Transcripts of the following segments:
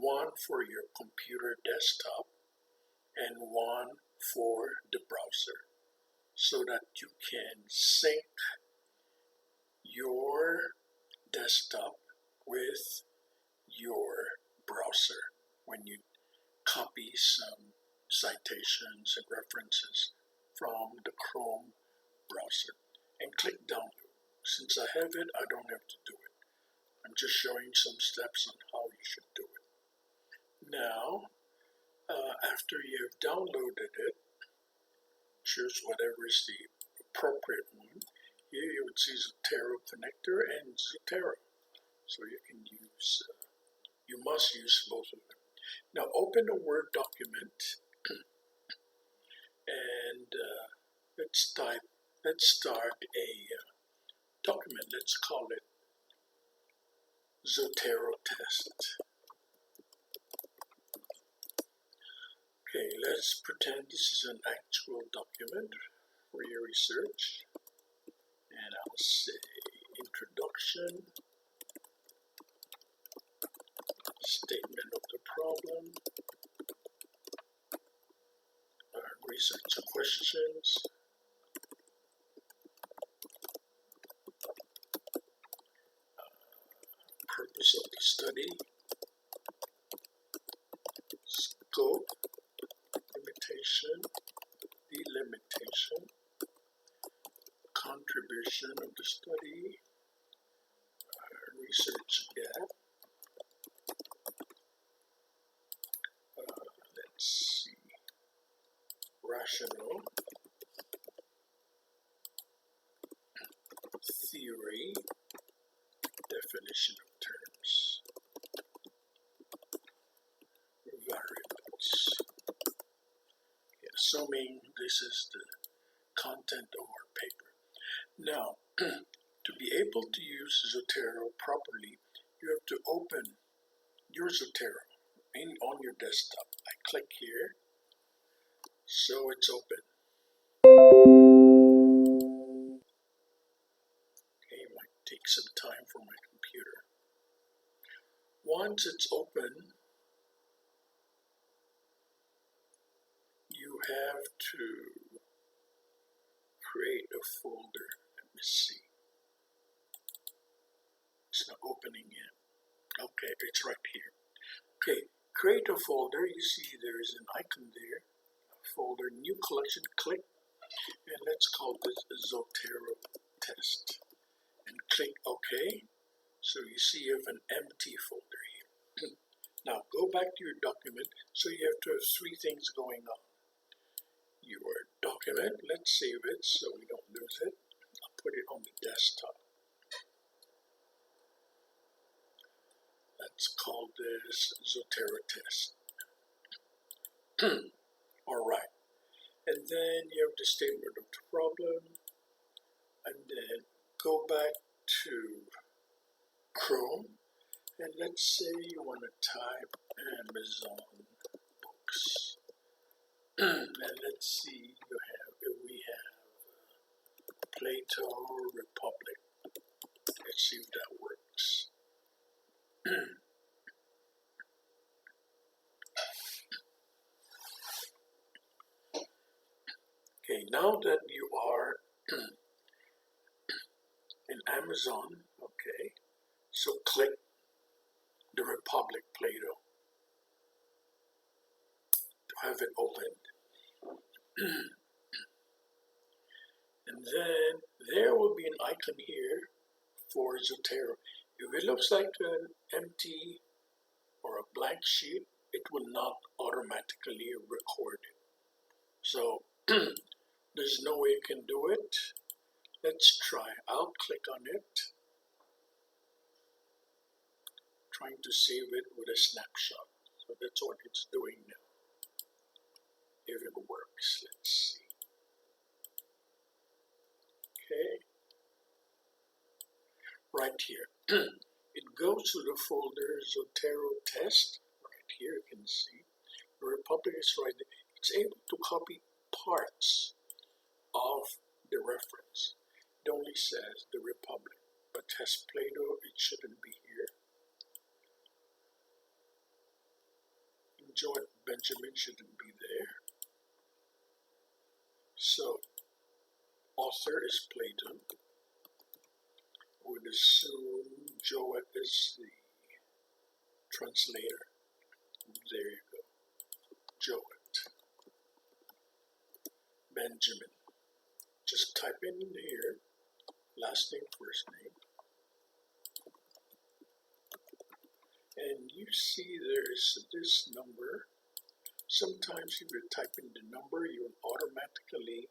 one for your computer desktop and one for the browser, so that you can sync your desktop with your browser when you copy some citations and references from the Chrome browser, and click download. Since I have it, I don't have to do it. I'm just showing some steps on how you should do it. Now, after you have downloaded it, choose whatever is the appropriate one. Here you would see Zotero connector and Zotero. So you can use, you must use both of them. Now open a Word document and let's start a document. Let's call it Zotero test. Okay, let's pretend this is an actual document for your research. And I'll say introduction, statement of the problem, research questions, purpose of the study, scope, limitation, delimitation, contribution of the study, research gap, let's see, rational, theory, definition of terms, variables. Okay, assuming this is the content of our paper. Now, to be able to use Zotero properly, you have to open your Zotero on your desktop. I click here, so it's open. Okay, it might take some time for my computer. Once it's open, you have to create a folder. Let me see. It's not opening yet. Okay, it's right here. Okay, create a folder. You see there is an icon there. A folder, new collection, click, and let's call this Zotero test. And click OK. So you see you have an empty folder here. Now go back to your document. So you have to have three things going on. Your document, let's save it so we don't lose it. I'll put it on the desktop. Let's call this Zotero test. Alright. And then you have the statement of the problem. And then go back to Chrome. And let's say you want to type Amazon books. And let's see, we have Plato Republic. Let's see if that works. Okay, now that you are in Amazon, okay, so click the Republic Plato to have it opened. And then there will be an icon here for Zotero. If it looks like an empty or a blank sheet, it will not automatically record it. So there's no way you can do it. Let's try. I'll click on it, trying to save it with a snapshot. So that's what it's doing now. If it works, let's see. Okay, right here. It goes to the folder Zotero test. Right here, you can see the Republic is right there. It's able to copy parts of the reference. It only says the Republic, but has Plato, it shouldn't be here. Joe Benjamin shouldn't be there. So, author is Plato. Would assume Joet is the translator. There you go. Joet. Benjamin. Just type in here, last name, first name. And you see there's this number. Sometimes if you type in the number, you'll automatically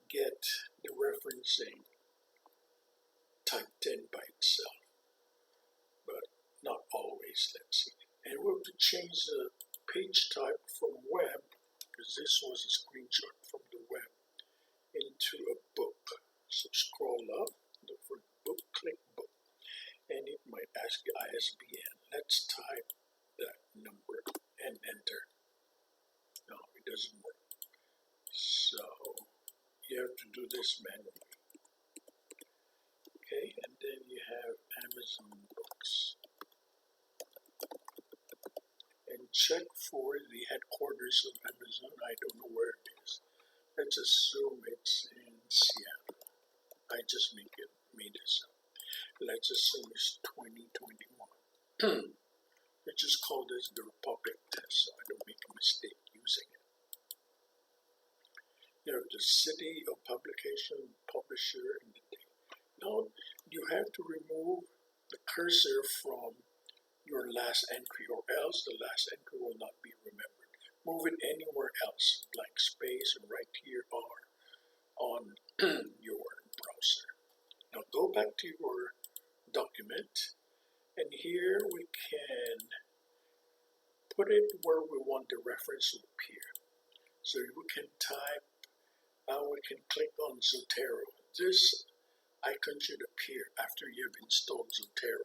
get the referencing typed in by itself. But not always, let's see. And we'll have to change the page type from web, because this was a screenshot from the web, into a book. So scroll up, look for book, click book. And it might ask you ISBN. Let's type that number and enter. No, it doesn't work. So you have to do this manually. Okay, and then you have Amazon Books. And check for the headquarters of Amazon. I don't know where it is. Let's assume it's in Seattle. I just made this up. Let's assume it's 2021. Let's just call this the Republic test so I don't make a mistake using it. You have the city of publication, publisher, and the date. Now you have to remove the cursor from your last entry, or else the last entry will not be remembered. Move it anywhere else, blank space, and right here or on your browser. Now go back to your document, and here we can put it where we want the reference to appear. So we can type, we can click on Zotero. This icon should appear after you have installed Zotero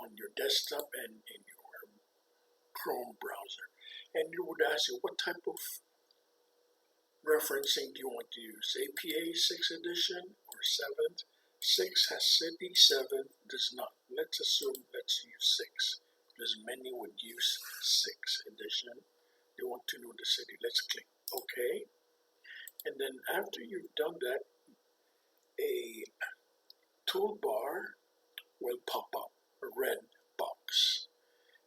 on your desktop and in your Chrome browser. And you would ask you, what type of referencing do you want to use? APA 6th edition or 7th? 6 has city, 7 does not. Let's assume let's use 6, because many would use 6th edition. They want to know the city. Let's click OK. And then after you've done that, a toolbar will pop up, a red box.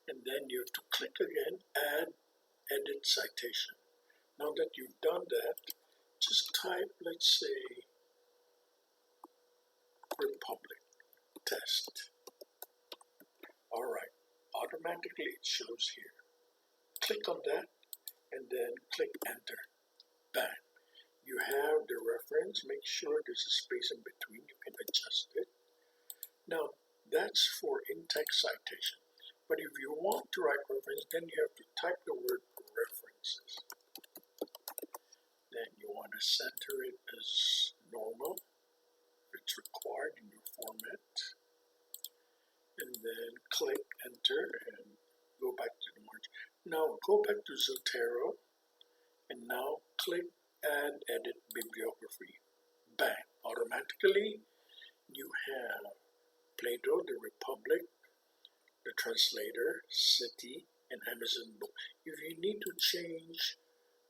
And then you have to click again, add, edit citation. Now that you've done that, just type, let's say, Republic test. Alright, automatically it shows here. Click on that and then click enter. Bang. You have the reference. Make sure there's a space in between. You can adjust it. Now, that's for in-text citation. But if you want to write reference, then you have to type the word references. Then you want to center it as normal, if it's required in your format. And then click enter and go back to the margin. Now go back to Zotero and now click add edit bibliography. Bang! Automatically you have Plato, the Republic, the translator, city, and Amazon book. If you need to change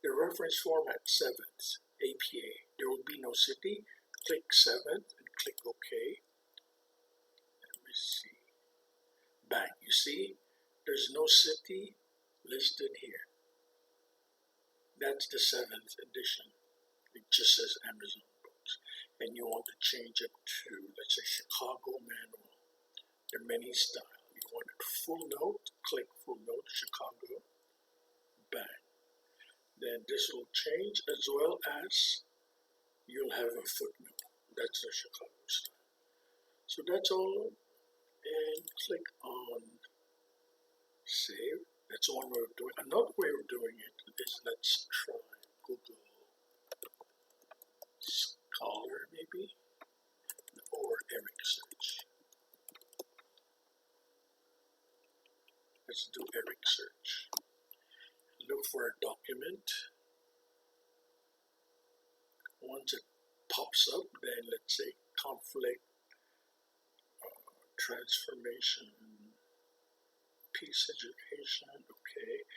the reference format 7th, APA, there will be no city. Click 7th and click OK. Let me see. Bang, you see, there's no city listed here. That's the 7th edition. It just says Amazon books. And you want to change it to, let's say, Chicago Manual. There are many styles. You want it full note, click full note, Chicago, bang. Then this will change, as well as you'll have a footnote. That's the Chicago style. So that's all. And click on save. That's one way of doing it. Another way of doing it is, let's try Google Scholar maybe, or Eric search. Let's do Eric search. Look for a document. Once it pops up, then let's say conflict, transformation, peace education, okay.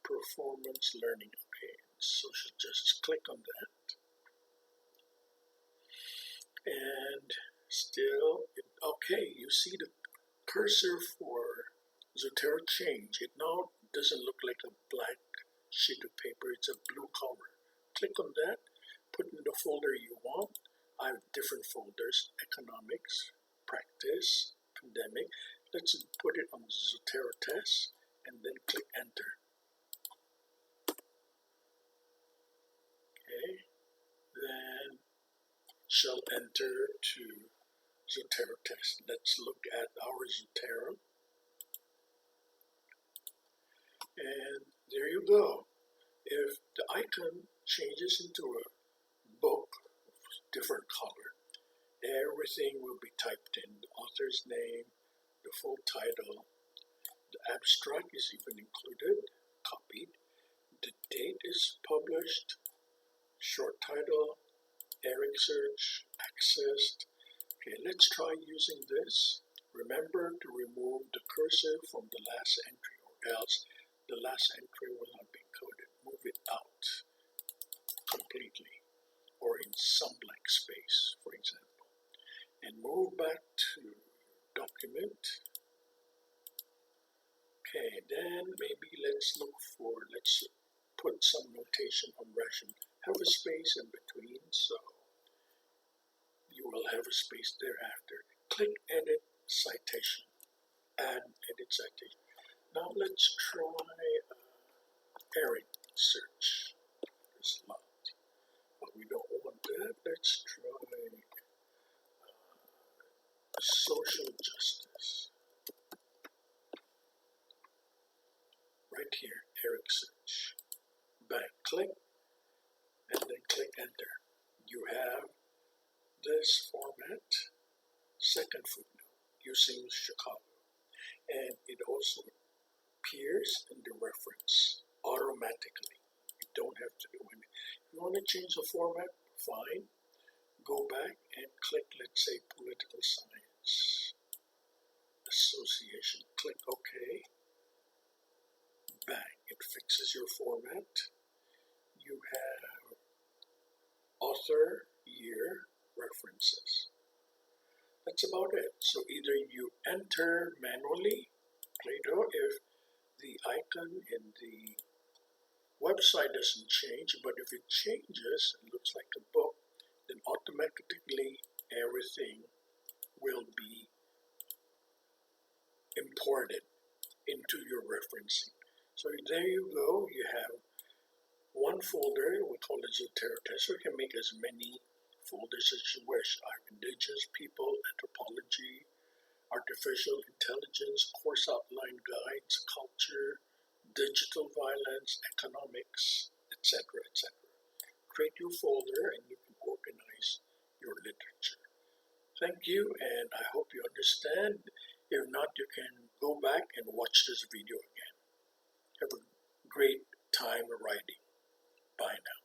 Performance learning, okay. Social justice, click on that. And still, okay, you see the cursor for Zotero change. It now doesn't look like a black sheet of paper, it's a blue color. Click on that, put in the folder you want. I have different folders: economics, practice, pandemic. Let's put it on Zotero test and then click enter. Okay, then shall enter to Zotero test. Let's look at our Zotero. And there you go. If the icon changes into a book of different color, everything will be typed in: the author's name, the full title, the abstract is even included, copied, the date is published, short title, Eric search, accessed. Okay, let's try using this. Remember to remove the cursor from the last entry, or else the last entry will not be encoded. Move it out completely, or in some blank space, for example. And move back to document. Okay, then maybe let's put some notation on Russian. Have a space in between, so you will have a space thereafter. Click edit citation, add edit citation. Now let's try Eric search. There's a lot, but we don't want that. Let's try social justice. Right here, Eric search. Back click, and then click enter. You have this format, second footnote, using Chicago. And it also appears in the reference automatically. You don't have to do anything. If you want to change the format, fine. Go back and click, let's say, political science association. Click OK. Bang, it fixes your format. You have author, year, references. That's about it. So either you enter manually, Play-Doh, if the icon in the website doesn't change, but if it changes, it looks like a book, then automatically everything will be imported into your referencing. So there you go. You have one folder, we call it Zotero test. So you can make as many folders as you wish. Indigenous people, anthropology, artificial intelligence, course outline guides, culture, digital violence, economics, etc., etc. Create your folder and you can organize your literature. Thank you, and I hope you understand. If not, you can go back and watch this video again. Have a great time writing. Bye now.